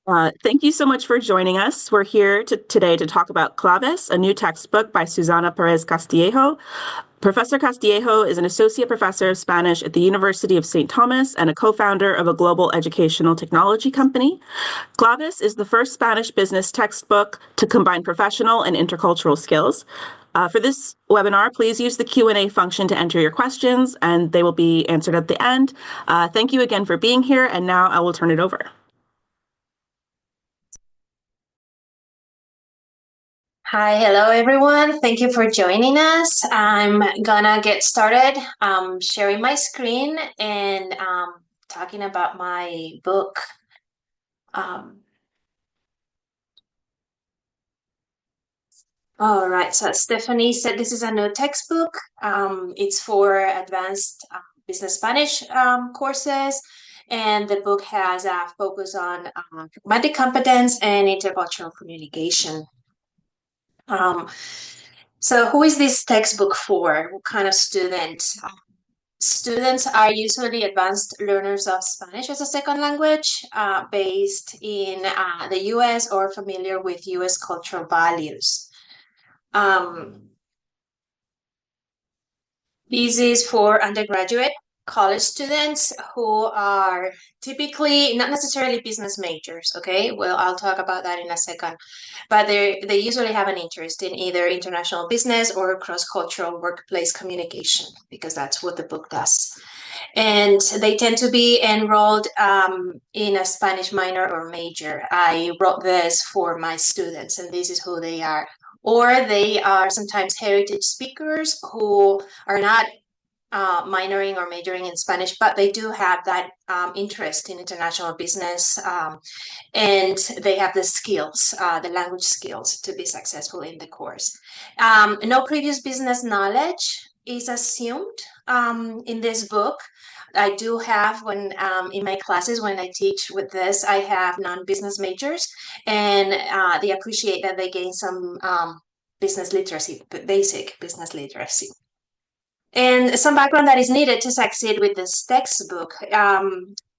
Thank you so much for joining us. We're here today to talk about Claves, a new textbook by Susana Pérez Castillejo. Professor Castillejo is an associate professor of Spanish at the University of St. Thomas and a co-founder of a global educational technology company. Claves is the first Spanish business textbook to combine professional and intercultural skills. For this webinar, please use the Q&A function to enter your questions, and they will be answered at the end. Thank you again for being here, and now I will turn it over. Hi, hello everyone. Thank you for joining us. I'm gonna get started sharing my screen and talking about my book. All right, so Stephanie said this is a new textbook. It's for advanced business Spanish courses, and the book has a focus on pragmatic competence and intercultural communication. So who is this textbook for? What kind of students? Students are usually advanced learners of Spanish as a second language based in the US or familiar with US cultural values. This is for undergraduate college students who are typically not necessarily business majors, okay? Well, I'll talk about that in a second. But they usually have an interest in either international business or cross-cultural workplace communication, because that's what the book does. And they tend to be enrolled in a Spanish minor or major. I wrote this for my students, and this is who they are. Or they are sometimes heritage speakers who are not minoring or majoring in Spanish, but they do have that interest in international business, and they have the skills, the language skills to be successful in the course. No previous business knowledge is assumed in this book. I do have when in my classes when I teach with this, I have non-business majors, and they appreciate that they gain some business literacy, basic business literacy. And some background that is needed to succeed with this textbook.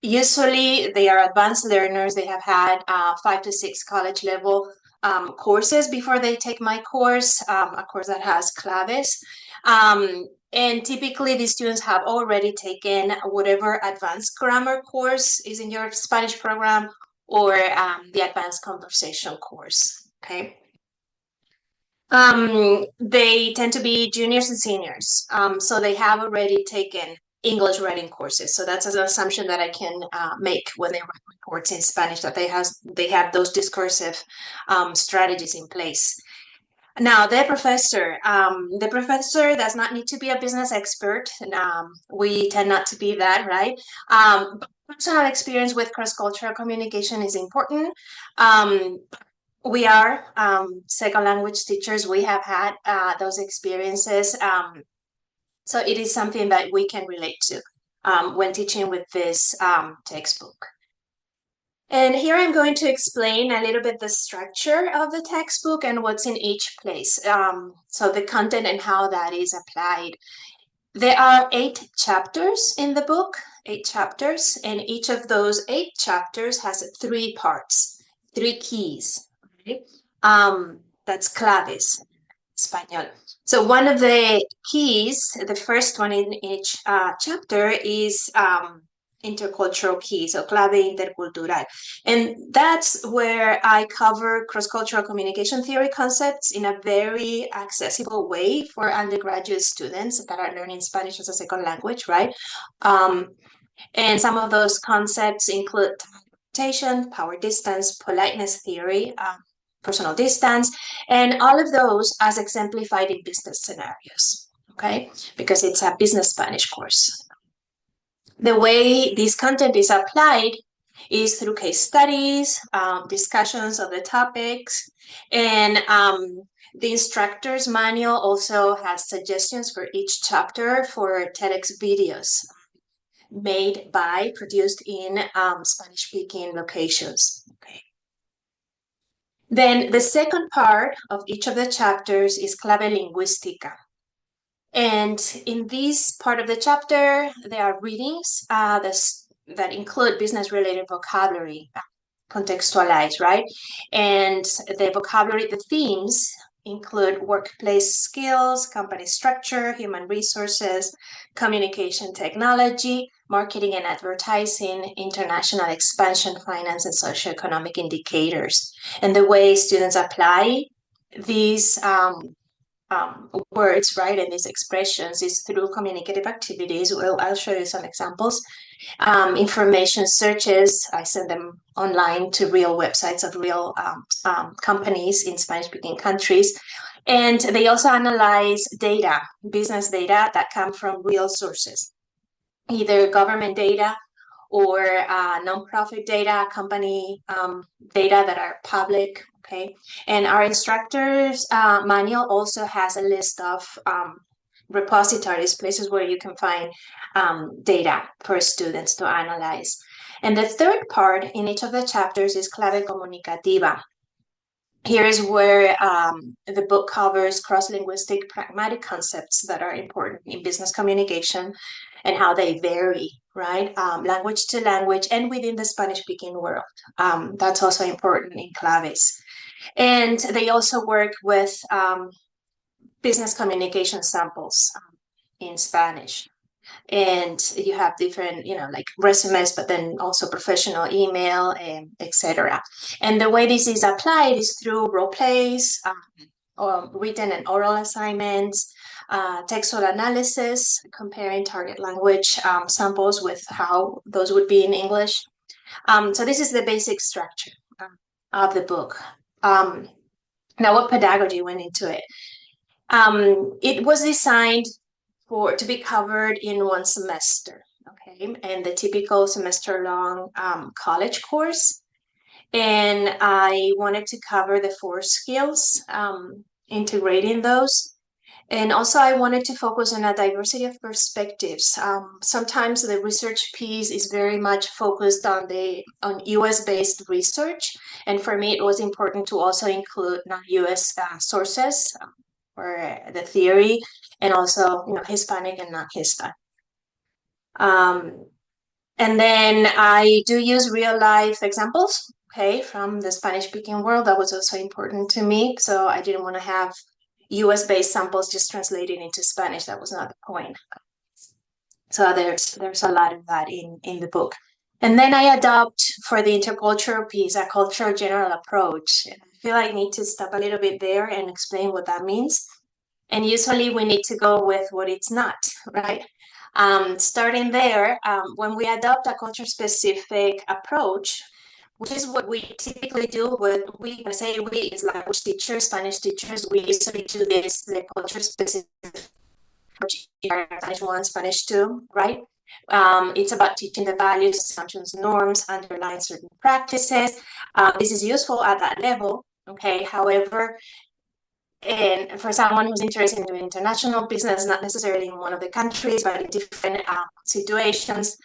Usually they are advanced learners. They have had 5 to 6 college level courses before they take my course, a course that has Claves. And typically these students have already taken whatever advanced grammar course is in your Spanish program or the advanced conversation course, okay? They tend to be juniors and seniors. So they have already taken English writing courses. So that's an assumption that I can make when they write reports in Spanish, that they have those discursive strategies in place. Now, the professor does not need to be a business expert. We tend not to be that, right? Personal experience with cross-cultural communication is important. We are second language teachers. We have had those experiences. So it is something that we can relate to when teaching with this textbook. And here I'm going to explain a little bit the structure of the textbook and what's in each place. So the content and how that is applied. There are 8 chapters in the book, 8 chapters, and each of those 8 chapters has 3 parts, 3 keys. That's claves, Español. So one of the keys, the first one in each chapter is intercultural key, so clave intercultural. And that's where I cover cross-cultural communication theory concepts in a very accessible way for undergraduate students that are learning Spanish as a second language, right? And some of those concepts include rotation, power distance, politeness theory, personal distance, and all of those as exemplified in business scenarios, okay? Because it's a business Spanish course. The way this content is applied is through case studies, discussions of the topics, and the instructor's manual also has suggestions for each chapter for TEDx videos produced in Spanish-speaking locations. Okay. Then the second part of each of the chapters is clave lingüística. And in this part of the chapter, there are readings that include business-related vocabulary. contextualize, right? And the vocabulary, the themes include workplace skills, company structure, human resources, communication technology, marketing and advertising, international expansion, finance, and socioeconomic indicators. And the way students apply these words, right, and these expressions is through communicative activities. Well, I'll show you some examples. Information searches, I send them online to real websites of real companies in Spanish-speaking countries. And they also analyze data, business data that come from real sources, either government data or nonprofit data, company data that are public, okay? And our instructor's manual also has a list of repositories, places where you can find data for students to analyze. And the third part in each of the chapters is clave comunicativa. Here is where the book covers cross-linguistic pragmatic concepts that are important in business communication and how they vary, right? Language to language and within the Spanish-speaking world. That's also important in Claves. And they also work with business communication samples in Spanish. And you have different, like resumes, but then also professional email, etc. And the way this is applied is through role plays, or written and oral assignments, textual analysis, comparing target language samples with how those would be in English. So this is the basic structure of the book. Now, what pedagogy went into it? It was designed to be covered in one semester, okay, and the typical semester-long college course. And I wanted to cover the 4 skills, integrating those. And also I wanted to focus on a diversity of perspectives. Sometimes the research piece is very much focused on US-based research. And for me, it was important to also include non-US sources for the theory, and also, Hispanic and non-Hispanic. And then I do use real-life examples, okay, from the Spanish-speaking world. That was also important to me. So I didn't want to have US-based samples just translated into Spanish. That was not the point. So there's a lot of that in the book. And then I adopt, for the intercultural piece, a cultural general approach. And I feel I need to stop a little bit there and explain what that means. And usually we need to go with what it's not, right? Starting there, when we adopt a culture-specific approach, which is what we typically do when I say we, is language teachers, Spanish teachers, we usually do this, the culture-specific approach, Spanish 1, Spanish 2, right? It's about teaching the values, assumptions, norms, underlying certain practices. This is useful at that level, okay? However, and for someone who's interested in doing international business, not necessarily in one of the countries, but in different situations,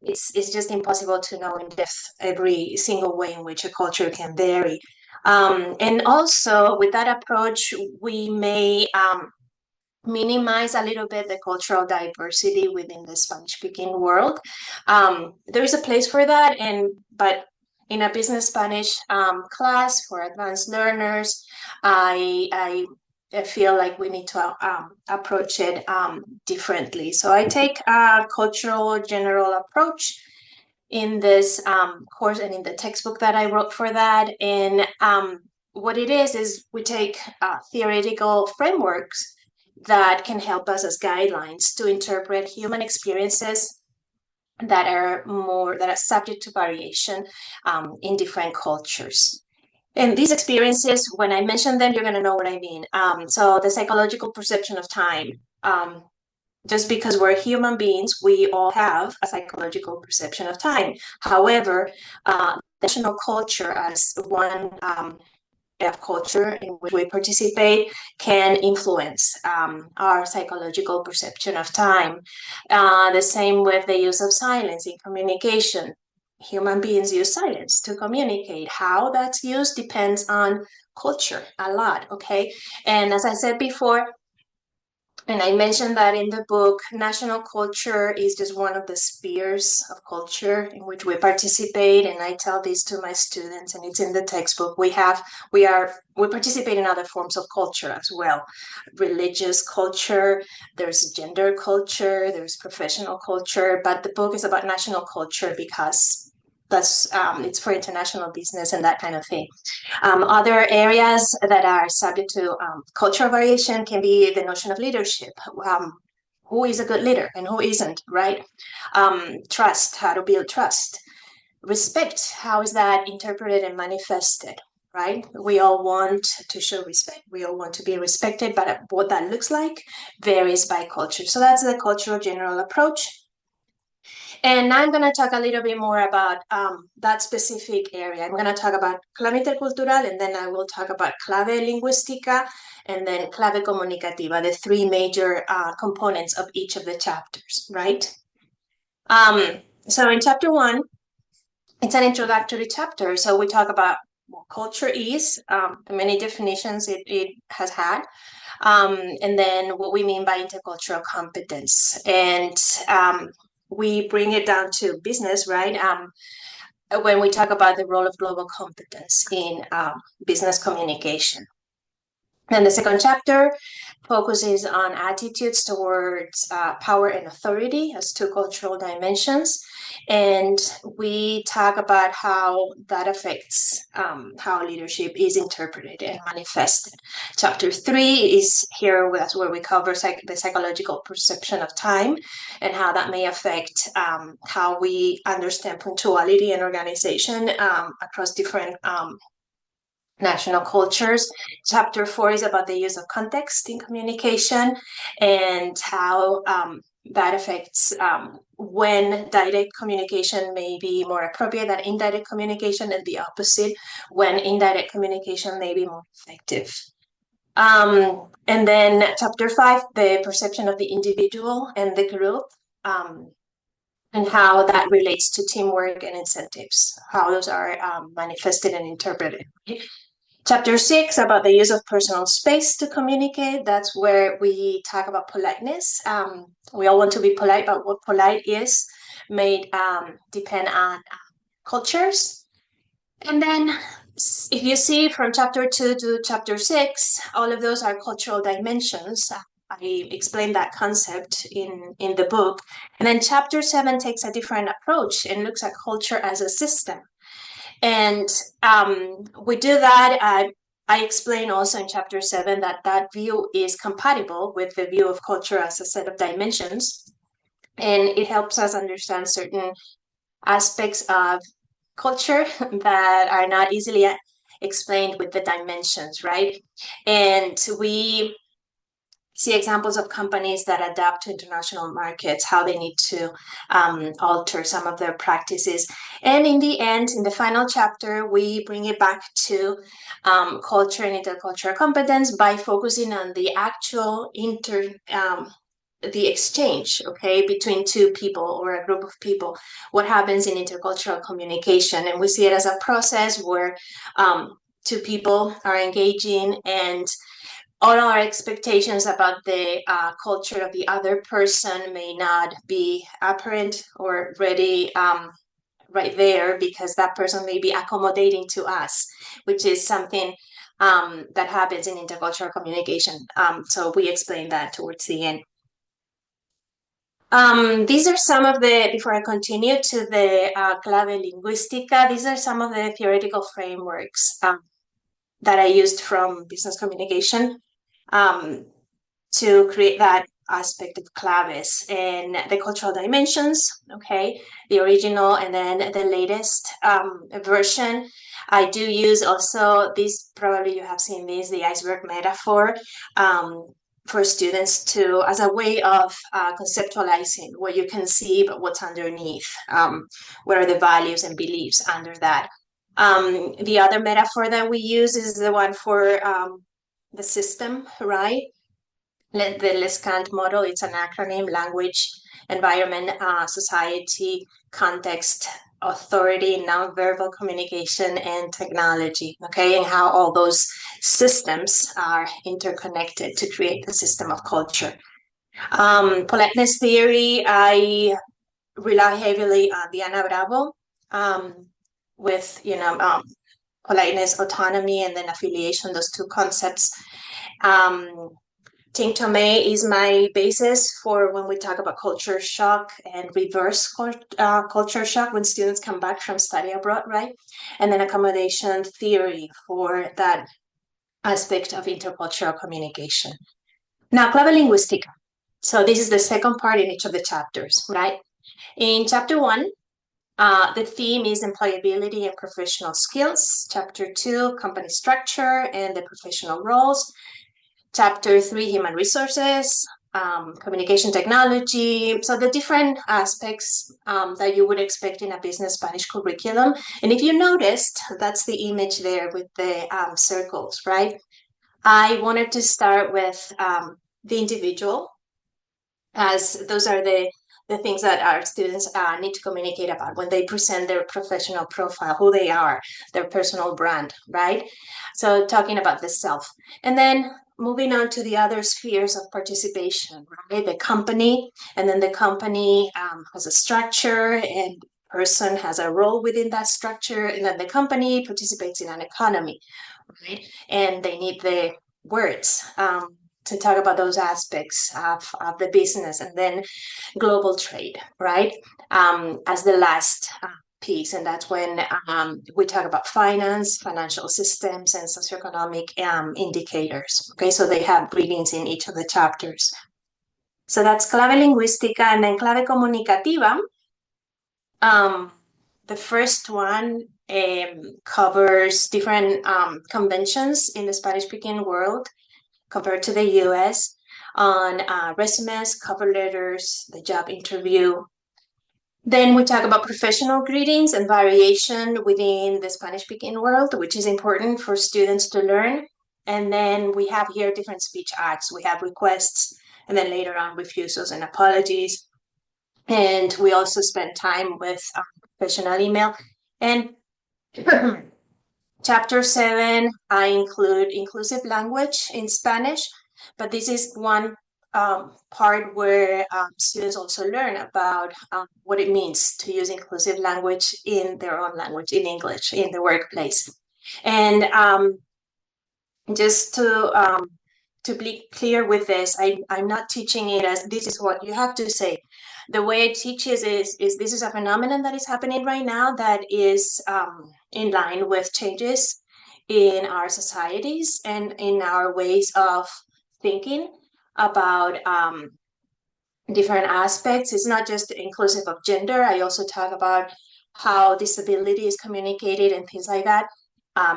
it's just impossible to know in depth every single way in which a culture can vary. And also with that approach, we may minimize a little bit the cultural diversity within the Spanish-speaking world. There is a place for that, but in a business Spanish class for advanced learners, I feel like we need to approach it differently. So I take a cultural general approach in this course and in the textbook that I wrote for that. And what it is we take theoretical frameworks that can help us as guidelines to interpret human experiences that are subject to variation in different cultures. And these experiences, when I mention them, you're going to know what I mean. So the psychological perception of time, just because we're human beings, we all have a psychological perception of time. However, national culture as one of culture in which we participate can influence our psychological perception of time. The same with the use of silence in communication. Human beings use silence to communicate. How that's used depends on culture a lot, okay? And as I said before, And I mentioned that in the book, national culture is just one of the spheres of culture in which we participate. And I tell this to my students, and it's in the textbook. We participate in other forms of culture as well. Religious culture, there's gender culture, there's professional culture, but the book is about national culture because that's it's for international business and that kind of thing. Other areas that are subject to cultural variation can be the notion of leadership. Who is a good leader and who isn't, right? Trust, how to build trust. Respect, how is that interpreted and manifested, right? We all want to show respect. We all want to be respected, but what that looks like varies by culture. So that's the cultural general approach. And now I'm going to talk a little bit more about that specific area. I'm going to talk about clave intercultural, and then I will talk about clave lingüística, and then clave comunicativa, the three major components of each of the chapters, right? So in chapter 1, it's an introductory chapter. So we talk about what culture is, the many definitions it has had, and then what we mean by intercultural competence. And we bring it down to business, right? When we talk about the role of global competence in business communication. And the second chapter focuses on attitudes towards power and authority as two cultural dimensions. And we talk about how that affects how leadership is interpreted and manifested. Chapter 3 is here, that's where we cover the psychological perception of time and how that may affect how we understand punctuality and organization across different national cultures. Chapter 4 is about the use of context in communication and how that affects when direct communication may be more appropriate than indirect communication, and the opposite, when indirect communication may be more effective. And then chapter 5, the perception of the individual and the group, and how that relates to teamwork and incentives, how those are manifested and interpreted. Chapter 6, about the use of personal space to communicate. That's where we talk about politeness. We all want to be polite, but what polite is may depend on cultures. And then if you see from chapter 2 to chapter 6, all of those are cultural dimensions. I explained that concept in the book. And then chapter 7 takes a different approach and looks at culture as a system. And we do that. I explain also in chapter 7 that view is compatible with the view of culture as a set of dimensions. And it helps us understand certain aspects of culture that are not easily explained with the dimensions, right? And we see examples of companies that adapt to international markets, how they need to alter some of their practices. And in the end, in the final chapter, we bring it back to culture and intercultural competence by focusing on the actual the exchange, okay, between two people or a group of people, what happens in intercultural communication. And we see it as a process where two people are engaging, and all our expectations about the culture of the other person may not be apparent or ready right there, because that person may be accommodating to us, which is something that happens in intercultural communication. So we explain that towards the end. These are some of the, before I continue to the clave lingüística, these are some of the theoretical frameworks that I used from business communication to create that aspect of claves and the cultural dimensions, okay, the original and then the latest version. I do use also this, probably you have seen this, the iceberg metaphor, for students to, as a way of conceptualizing what you can see, but what's underneath, what are the values and beliefs under that. The other metaphor that we use is the one for the system, right? The LESCANT model, it's an acronym: language, environment, society, context, authority, nonverbal communication, and technology, okay? And how all those systems are interconnected to create the system of culture. Politeness theory, I rely heavily on Diana Bravo with, politeness, autonomy, and then affiliation, those two concepts. Ting Tomei is my basis for when we talk about culture shock and reverse culture shock when students come back from study abroad, right? And then accommodation theory for that aspect of intercultural communication. Now, clave lingüística. So this is the second part in each of the chapters, right? In chapter 1, the theme is employability and professional skills. Chapter 2, company structure and the professional roles. Chapter 3, human resources, communication technology. So the different aspects that you would expect in a business Spanish curriculum. And if you noticed, that's the image there with the circles, right? I wanted to start with the individual, as those are the things that our students need to communicate about when they present their professional profile, who they are, their personal brand, right? So talking about the self. And then moving on to the other spheres of participation, right? The company, and then the company has a structure and person has a role within that structure, and then the company participates in an economy, right? And they need the words to talk about those aspects of the business, and then global trade, right? As the last piece. And that's when we talk about finance, financial systems, and socioeconomic indicators. Okay, so they have readings in each of the chapters. So that's clave lingüística, and then clave comunicativa. The first one covers different conventions in the Spanish-speaking world compared to the US on resumes, cover letters, the job interview. Then we talk about professional greetings and variation within the Spanish-speaking world, which is important for students to learn. And then we have here different speech acts. We have requests, and then later on refusals and apologies. And we also spend time with professional email. And Chapter 7, I include inclusive language in Spanish, but this is one part where students also learn about what it means to use inclusive language in their own language, in English, in the workplace. And just to be clear with this, I'm not teaching it as this is what you have to say. The way I teach is this is a phenomenon that is happening right now that is in line with changes in our societies and in our ways of thinking about different aspects. It's not just inclusive of gender. I also talk about how disability is communicated and things like that,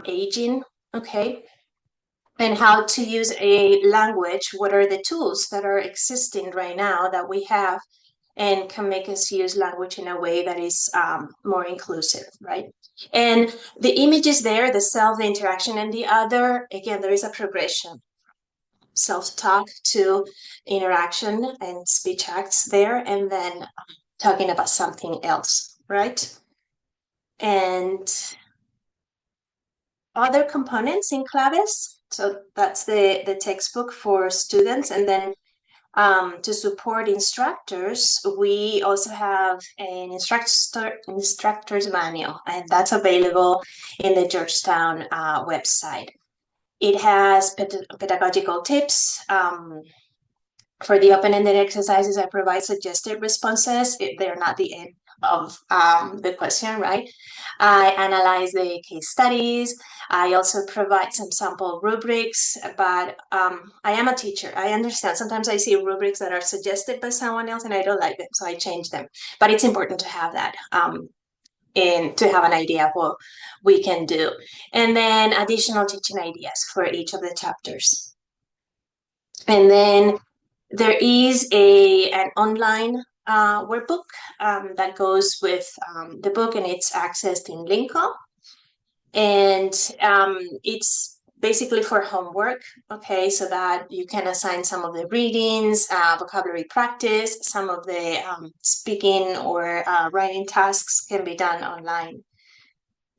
aging, okay? And how to use a language, what are the tools that are existing right now that we have and can make us use language in a way that is more inclusive, right? And the images there, the self, the interaction, and the other, again, there is a progression. Self-talk to interaction and speech acts there, and then talking about something else, right? And other components in Claves. So that's the textbook for students. And then to support instructors, we also have an instructor's manual, and that's available in the Georgetown website. It has pedagogical tips. For the open-ended exercises, I provide suggested responses. They're not the end of the question, right? I analyze the case studies. I also provide some sample rubrics, but I am a teacher. I understand. Sometimes I see rubrics that are suggested by someone else and I don't like them, so I change them. But it's important to have that and to have an idea of what we can do. And then additional teaching ideas for each of the chapters. And then there is an online workbook that goes with the book, and it's accessed in Linko. And it's basically for homework, okay, so that you can assign some of the readings, vocabulary practice, some of the speaking or writing tasks can be done online.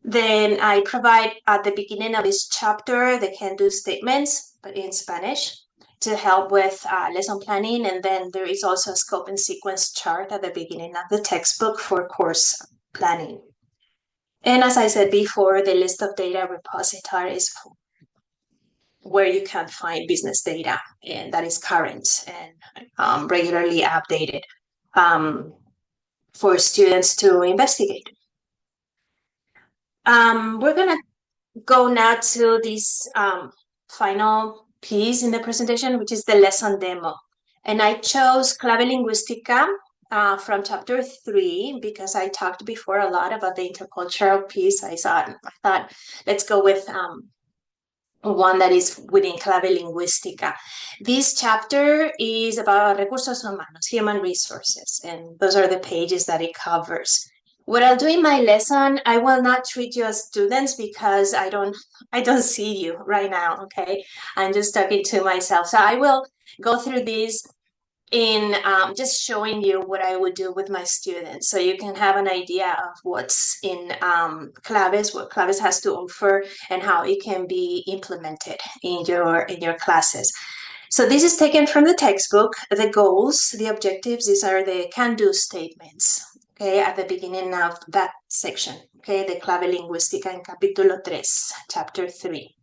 Then I provide at the beginning of each chapter the can-do statements, but in Spanish. to help with lesson planning. And then there is also a scope and sequence chart at the beginning of the textbook for course planning. And as I said before, the list of data repositories where you can find business data, and that is current and regularly updated for students to investigate. We're going to go now to this final piece in the presentation, which is the lesson demo. And I chose Clave Lingüística from chapter 3 because I talked before a lot about the intercultural piece. I thought let's go with one that is within Clave Lingüística. This chapter is about recursos humanos, human resources, and those are the pages that it covers. What I'll do in my lesson, I will not treat you as students because I don't see you right now, okay? I'm just talking to myself. So I will go through this in just showing you what I would do with my students, so you can have an idea of what's in Claves, what Claves has to offer, and how it can be implemented in your classes. So this is taken from the textbook. The goals, the objectives, these are the can-do statements, okay, at the beginning of that section, okay, the Clave Lingüística en capítulo 3, chapter 3.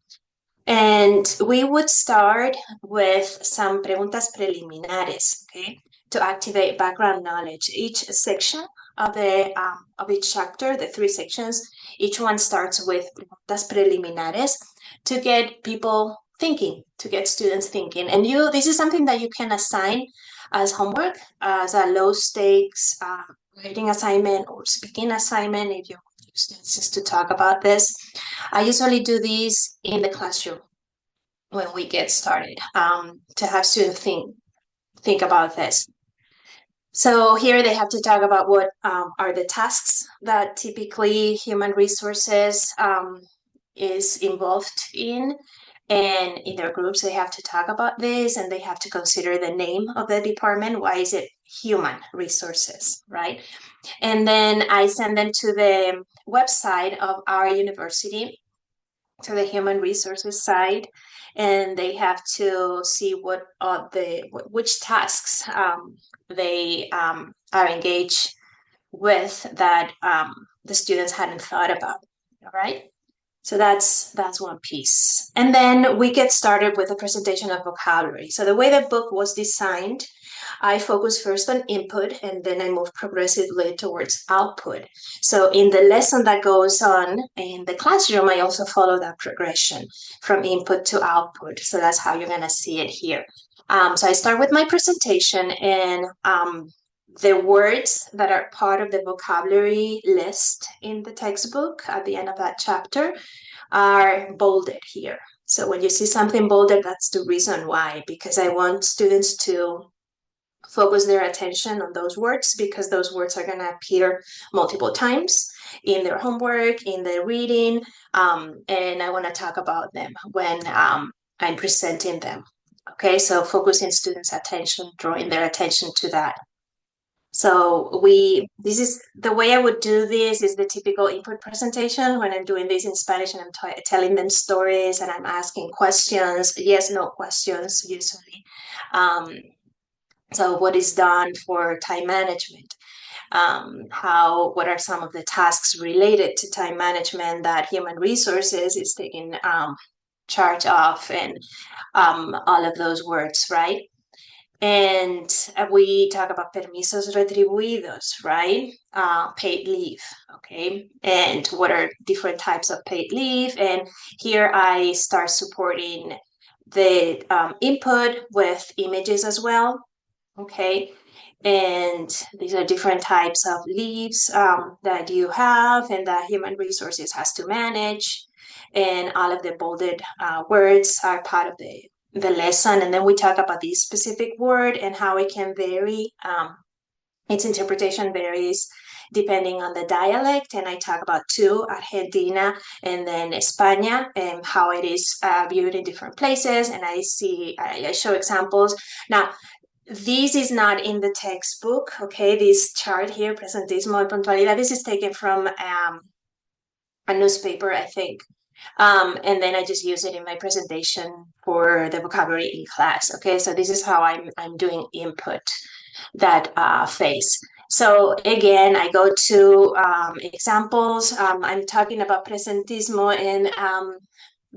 And we would start with some preguntas preliminares, okay, to activate background knowledge. Each section of each chapter, the 3 sections, each one starts with preguntas preliminares to get people thinking, to get students thinking. And this is something that you can assign as homework, as a low stakes writing assignment or speaking assignment if you want your students just to talk about this. I usually do these in the classroom when we get started to have students think about this. So here they have to talk about what are the tasks that typically human resources is involved in. And in their groups, they have to talk about this, and they have to consider the name of the department. Why is it human resources, right? And then I send them to the website of our university, to the human resources side, and they have to see which tasks they are engaged with that the students hadn't thought about. All right. So that's one piece. And then we get started with a presentation of vocabulary. So the way the book was designed, I focus first on input, and then I move progressively towards output. So in the lesson that goes on in the classroom, I also follow that progression from input to output. So that's how you're going to see it here. So I start with my presentation, and the words that are part of the vocabulary list in the textbook at the end of that chapter are bolded here. So when you see something bolded, that's the reason why, because I want students to focus their attention on those words, because those words are going to appear multiple times in their homework, in their reading, and I want to talk about them when I'm presenting them. Okay, so focusing students' attention, drawing their attention to that. So this is the way I would do this is the typical input presentation when I'm doing this in Spanish and I'm telling them stories and I'm asking questions, yes, no questions usually. So what is done for time management? What are some of the tasks related to time management that human resources is taking charge of, and all of those words, right? And we talk about permisos retribuidos, right? Paid leave, okay? And what are different types of paid leave? And here I start supporting the input with images as well, okay? And these are different types of leaves that you have and that human resources has to manage. And all of the bolded words are part of the lesson. And then we talk about this specific word and how it can vary. Its interpretation varies depending on the dialect. And I talk about 2, Argentina and then España, and how it is viewed in different places. And I show examples. Now, this is not in the textbook, okay? This chart here, presentismo y puntualidad, this is taken from a newspaper, I think, And then I just use it in my presentation for the vocabulary in class. Okay, so this is how I'm doing input that phase. So again, I go to examples. I'm talking about presentismo, and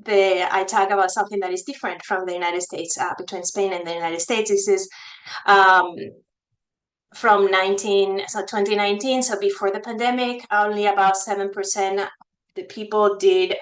I talk about something that is different from the United States, between Spain and the United States. This is from 2019, so before the pandemic, only about 7% of the people did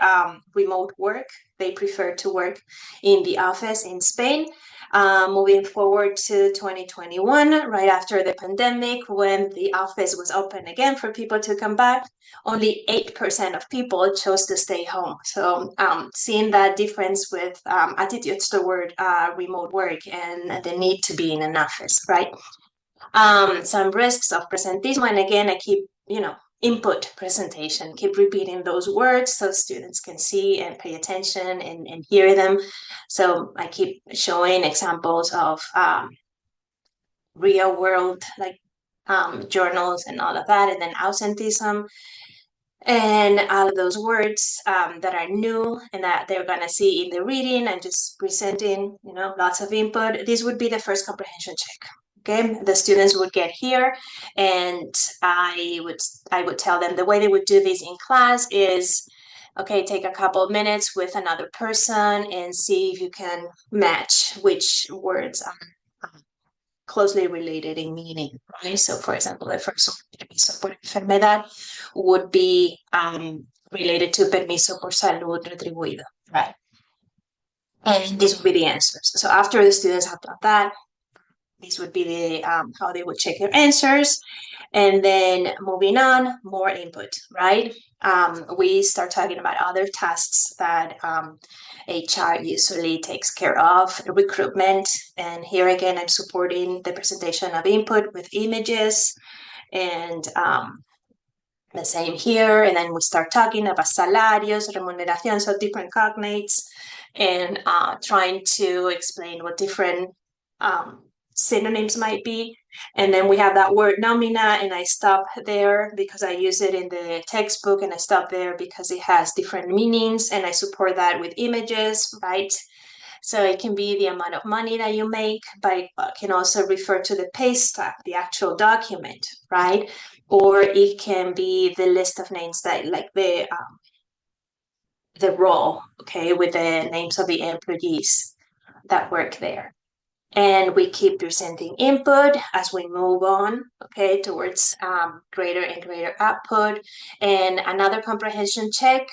remote work. They prefer to work in the office in Spain. Moving forward to 2021, right after the pandemic, when the office was open again for people to come back, only 8% of people chose to stay home. So seeing that difference with attitudes toward remote work and the need to be in an office, right? Some risks of presentismo, and again, I keep, input presentation, keep repeating those words so students can see and pay attention and hear them. So I keep showing examples of real world, like journals and all of that, and then ausentism, and all of those words that are new and that they're going to see in the reading. I'm just presenting, lots of input. This would be the first comprehension check. Okay, the students would get here, and I would tell them the way they would do this in class is, okay, take a couple of minutes with another person and see if you can match which words are closely related in meaning, right? So, for example, the first one, permiso por enfermedad, would be related to permiso por salud retribuido, right? And this would be the answers. So after the students have done that, this would be the how they would check their answers. And then moving on, more input, right? We start talking about other tasks that HR usually takes care of, recruitment. And here again, I'm supporting the presentation of input with images, and the same here. And then we start talking about salarios, remuneración, so different cognates, and trying to explain what different synonyms might be. And then we have that word nomina, and I stop there because I use it in the textbook, and I stop there because it has different meanings, and I support that with images, right? So it can be the amount of money that you make, but it can also refer to the pay stub, the actual document, right? Or it can be the list of names that, like the role, okay, with the names of the employees that work there. And we keep presenting input as we move on, okay, towards greater and greater output. And another comprehension check.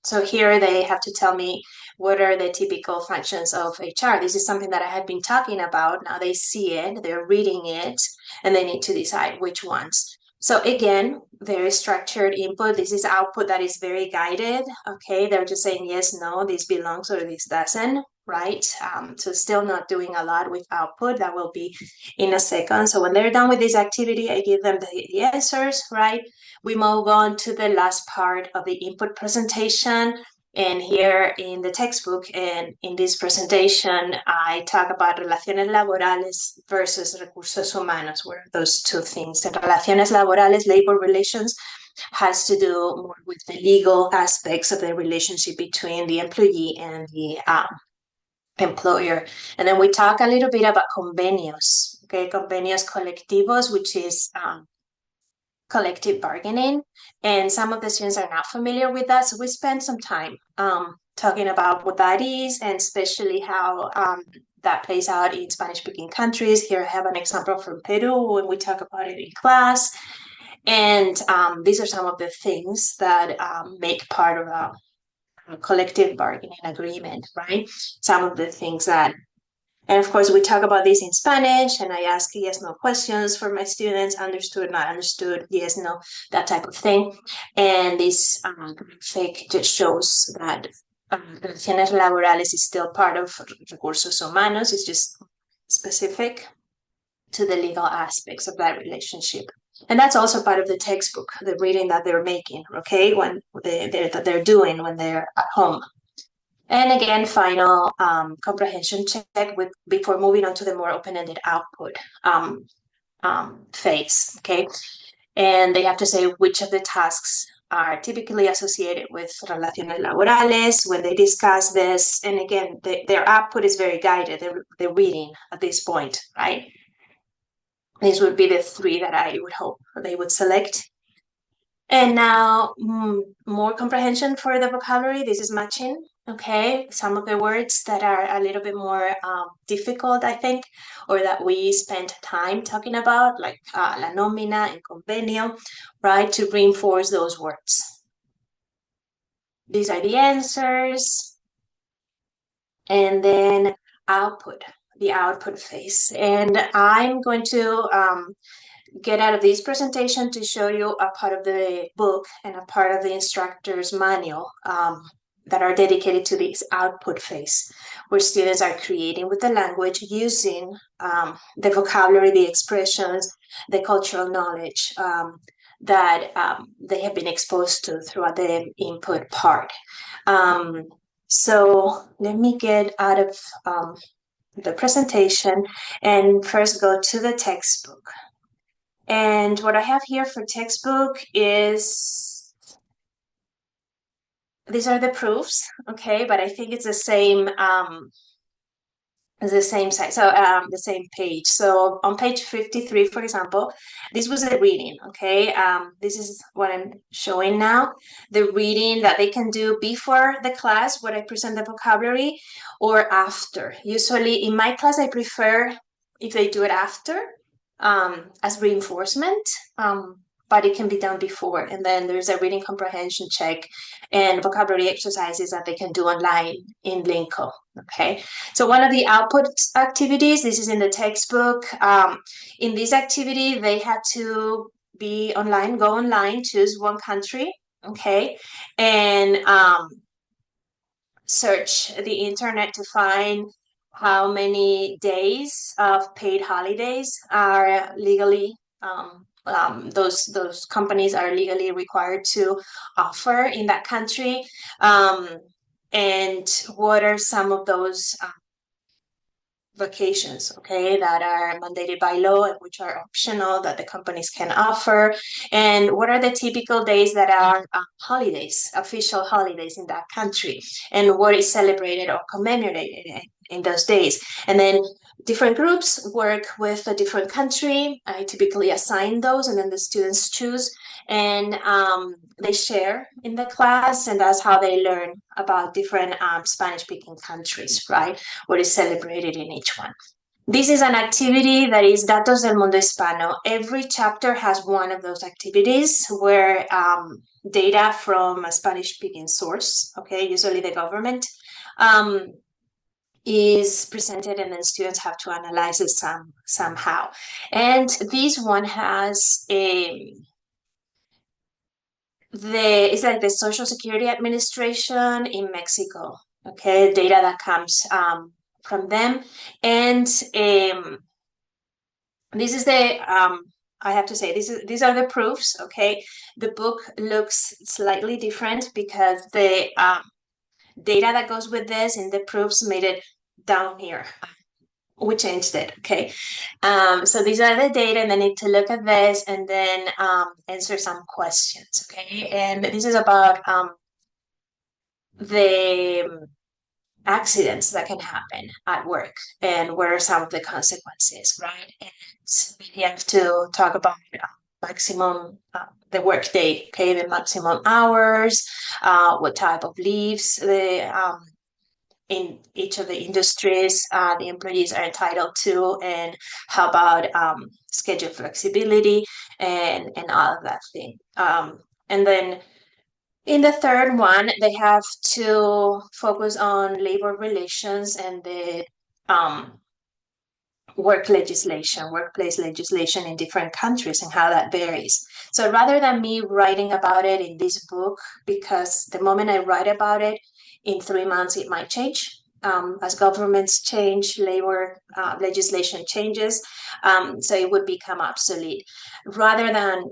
So here they have to tell me what are the typical functions of HR. This is something that I had been talking about. Now they see it, they're reading it, and they need to decide which ones. So again, very structured input. This is output that is very guided. Okay, they're just saying yes, no, this belongs or this doesn't, right? So still not doing a lot with output. That will be in a second. So when they're done with this activity, I give them the answers, right? We move on to the last part of the input presentation. And here in the textbook and in this presentation, I talk about relaciones laborales versus recursos humanos. What are those two things? And relaciones laborales, labor relations, has to do more with the legal aspects of the relationship between the employee and the employer. And then we talk a little bit about convenios, okay? Convenios colectivos, which is collective bargaining, and some of the students are not familiar with that, so we spend some time talking about what that is, and especially how that plays out in Spanish-speaking countries. Here I have an example from Peru when we talk about it in class, and these are some of the things that make part of a collective bargaining agreement, right? Some of the things that, and of course, we talk about this in Spanish, and I ask yes, no questions for my students, understood, not understood, yes, no, that type of thing. And this graphic just shows that relaciones laborales is still part of recursos humanos. It's just specific to the legal aspects of that relationship. And that's also part of the textbook, the reading that they're making, okay, when they're doing when they're at home. And again, final comprehension check before moving on to the more open-ended output phase, okay? And they have to say which of the tasks are typically associated with relaciones laborales when they discuss this. And again, their output is very guided. They're reading at this point, right? These would be the three that I would hope they would select. And now more comprehension for the vocabulary. This is matching, okay? Some of the words that are a little bit more difficult, I think, or that we spent time talking about, like la nómina and convenio, right? To reinforce those words. These are the answers. And then output, the output phase. And I'm going to get out of this presentation to show you a part of the book and a part of the instructor's manual that are dedicated to this output phase, where students are creating with the language using the vocabulary, the expressions, the cultural knowledge that they have been exposed to throughout the input part. So let me get out of the presentation and first go to the textbook. And what I have here for textbook is, these are the proofs, okay, but I think it's the same size, so the same page. So on page 53, for example, this was a reading, okay? This is what I'm showing now, the reading that they can do before the class, where I present the vocabulary, or after. Usually in my class, I prefer if they do it after, as reinforcement, but it can be done before. And then there's a reading comprehension check and vocabulary exercises that they can do online in Linko, okay? So one of the output activities, this is in the textbook. In this activity, they had to be online, go online, choose one country, okay? And search the internet to find how many days of paid holidays are legally, those companies are legally required to offer in that country, and what are some of those vacations, okay, that are mandated by law and which are optional that the companies can offer, and what are the typical days that are holidays, official holidays in that country, and what is celebrated or commemorated in those days. And then different groups work with a different country. I typically assign those, and then the students choose, and they share in the class, and that's how they learn about different Spanish-speaking countries, right? What is celebrated in each one. This is an activity that is Datos del Mundo Hispano. Every chapter has one of those activities where data from a Spanish-speaking source, okay, usually the government, is presented, and then students have to analyze it somehow. And this one has it's like the Social Security Administration in Mexico, okay, data that comes from them. And this is the, I have to say, these are the proofs, okay. The book looks slightly different because the data that goes with this in the proofs made it down here. We changed it, okay. So these are the data, and I need to look at this and then answer some questions, okay. And this is about the accidents that can happen at work and what are some of the consequences, right? And we have to talk about maximum, the work day, okay, the maximum hours, what type of leaves in each of the industries the employees are entitled to, and how about schedule flexibility and all of that thing. And then in the third one, they have to focus on labor relations and the workplace legislation in different countries and how that varies. So rather than me writing about it in this book, because the moment I write about it, in 3 months, it might change. As governments change, labor legislation changes, so it would become obsolete. Rather than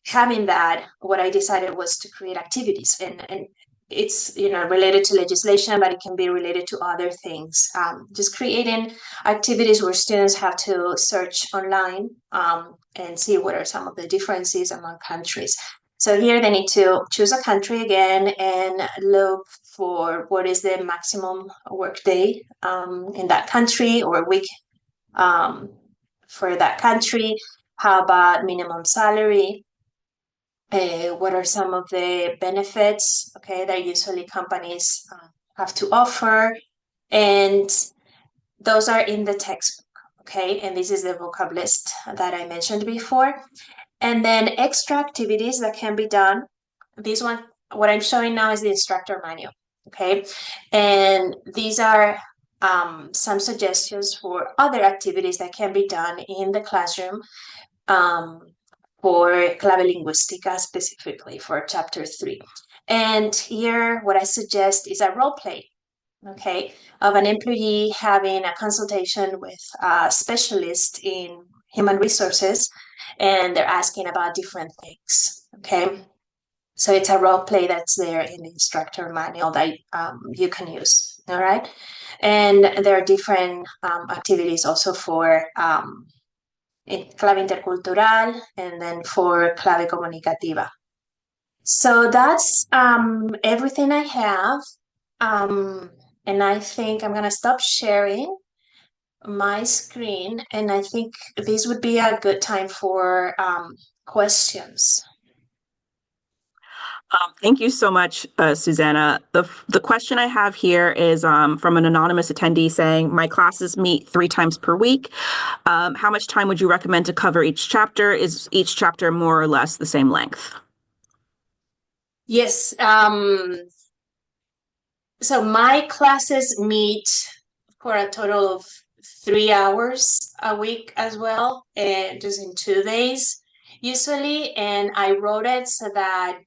having that, what I decided was to create activities, and it's related to legislation, but it can be related to other things. Just creating activities where students have to search online and see what are some of the differences among countries. So here they need to choose a country again and look for what is the maximum workday in that country or week for that country. How about minimum salary? What are some of the benefits, okay, that usually companies have to offer? And those are in the textbook, okay? And this is the vocab list that I mentioned before. And then extra activities that can be done. This one, what I'm showing now is the instructor manual, okay? And these are some suggestions for other activities that can be done in the classroom for Clave Lingüística, specifically for chapter 3. And here, what I suggest is a role play, okay, of an employee having a consultation with a specialist in human resources, and they're asking about different things, okay? So it's a role play that's there in the instructor manual that you can use, all right? And there are different activities also for Clave Intercultural and then for Clave Comunicativa. So that's everything I have. And I think I'm going to stop sharing my screen, and I think this would be a good time for questions. Thank you so much, Susana. The question I have here is from an anonymous attendee saying, my classes meet 3 times per week. How much time would you recommend to cover each chapter? Is each chapter more or less the same length? Yes. So my classes meet for a total of 3 hours a week as well, and just in 2 days usually. And I wrote it so that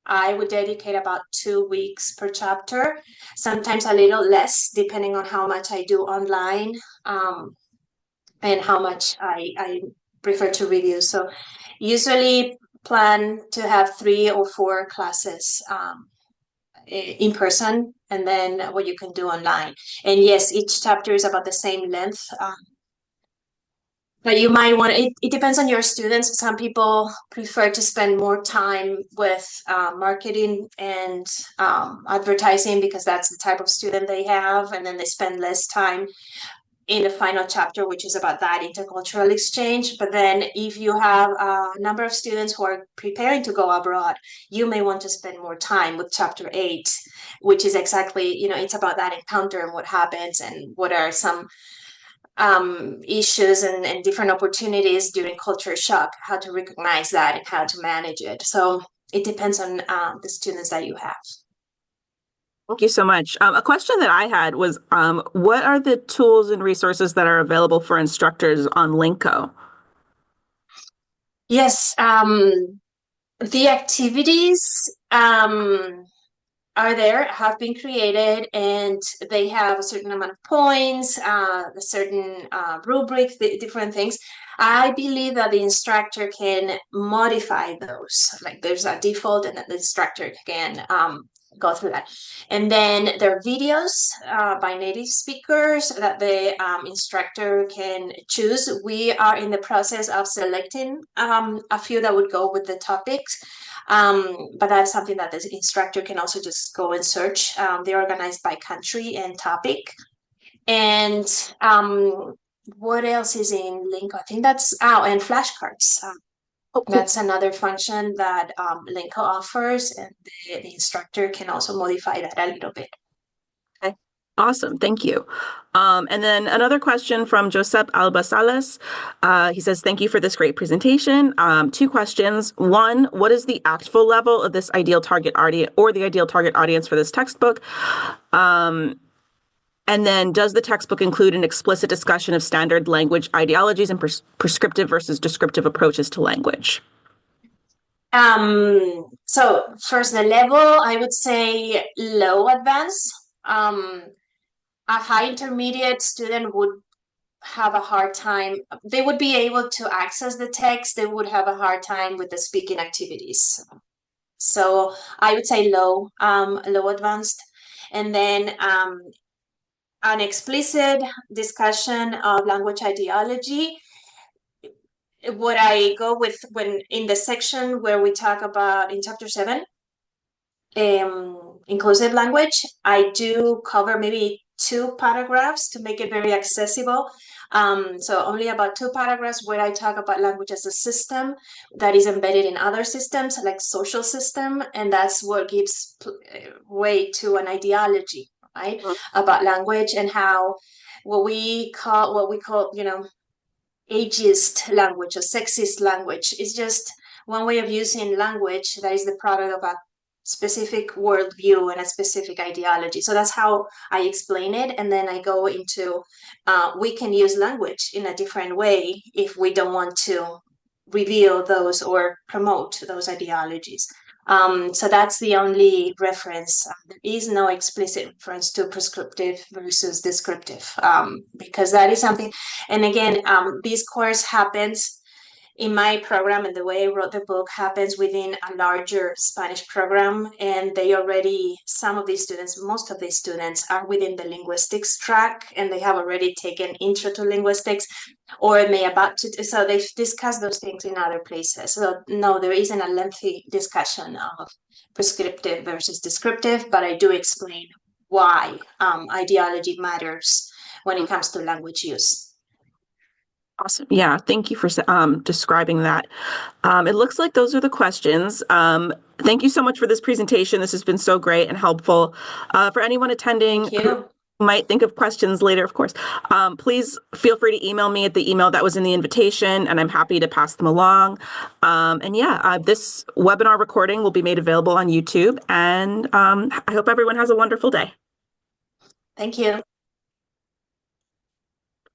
I would dedicate about 2 weeks per chapter, sometimes a little less, depending on how much I do online and how much I prefer to review. So usually plan to have 3 or 4 classes in person, and then what you can do online. And yes, each chapter is about the same length. But you might want it depends on your students. Some people prefer to spend more time with marketing and advertising because that's the type of student they have, and then they spend less time in the final chapter, which is about that intercultural exchange. But then if you have a number of students who are preparing to go abroad, you may want to spend more time with chapter 8, which is exactly, it's about that encounter and what happens and what are some issues and different opportunities during culture shock, how to recognize that and how to manage it. So it depends on the students that you have. Thank you so much. A question that I had was, what are the tools and resources that are available for instructors on Linko? Yes, the activities are there, have been created, and they have a certain amount of points, a certain rubric, different things. I believe that the instructor can modify those. Like there's a default, and the instructor can go through that. And then there are videos by native speakers that the instructor can choose. We are in the process of selecting a few that would go with the topics. But that's something that the instructor can also just go and search. They're organized by country and topic. And what else is in Linko? I think that's, and flashcards. Oh, cool. That's another function that Linko offers, and the instructor can also modify that a little bit. Okay. Awesome. Thank you. And then another question from Josep Albasales. He says, thank you for this great presentation. 2 questions. 1, what is the actual level of this ideal target audience or the ideal target audience for this textbook? And then does the textbook include an explicit discussion of standard language ideologies and prescriptive versus descriptive approaches to language? So first, the level, I would say low advanced. A high intermediate student would have a hard time. They would be able to access the text. They would have a hard time with the speaking activities. So I would say low advanced. And then an explicit discussion of language ideology. what I go with when in the section where we talk about in chapter 7, inclusive language, I do cover maybe 2 paragraphs to make it very accessible. So only about 2 paragraphs where I talk about language as a system that is embedded in other systems, like social system, and that's what gives way to an ideology, right, about language and how what we call, ageist language or sexist language is just one way of using language that is the product of a specific worldview and a specific ideology. So that's how I explain it. And then I go into we can use language in a different way if we don't want to reveal those or promote those ideologies. So that's the only reference. There is no explicit reference to prescriptive versus descriptive, because that is something. And again, this course happens in my program, and the way I wrote the book happens within a larger Spanish program. And some of these students, most of these students are within the linguistics track, and they have already taken intro to linguistics, or so they've discussed those things in other places. So no, there isn't a lengthy discussion of prescriptive versus descriptive, but I do explain why ideology matters when it comes to language use. Awesome. Yeah, thank you for describing that. It looks like those are the questions. Thank you so much for this presentation. This has been so great and helpful. For anyone attending who might think of questions later, of course, please feel free to email me at the email that was in the invitation, and I'm happy to pass them along. This webinar recording will be made available on YouTube, and I hope everyone has a wonderful day. Thank you.